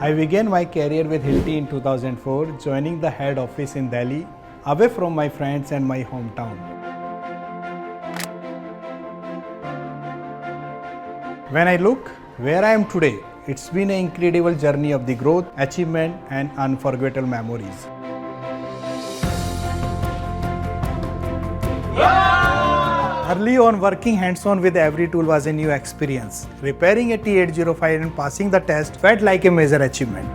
I began my career with Hilti in 2004, joining the head office in Delhi, away from my friends and my hometown. When I look where I am today, it's been an incredible journey of the growth, achievement, and unforgettable memories. Early on, working hands-on with every tool was a new experience. Repairing a T805 and passing the test felt like a major achievement.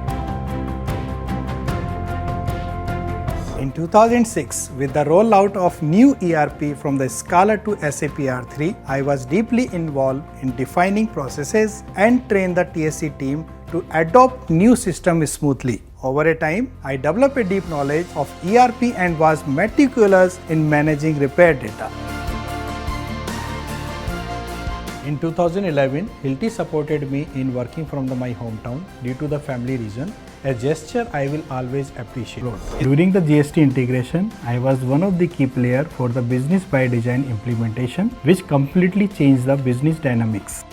In 2006, with the rollout of new ERP from the Scala to SAP R3, I was deeply involved in defining processes and train the TSC team to adopt new systems smoothly. Over a time, I developed a deep knowledge of ERP and was meticulous in managing repair data. In 2011, Hilti supported me in working from my hometown due to the family reason, a gesture I will always appreciate. During the GST integration, I was one of the key players for the business by design implementation, which completely changed the business dynamics.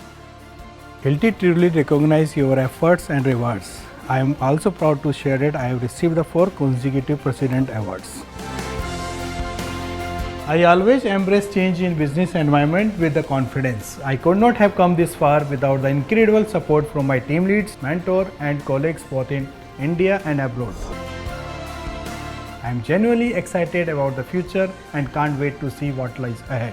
Hilti truly recognizes your efforts and rewards. I am also proud to share that I have received the 4 consecutive President Awards. I always embrace change in business environment with the confidence. I could not have come this far without the incredible support from my team leads, mentor and colleagues both in India and abroad. I am genuinely excited about the future and can't wait to see what lies ahead.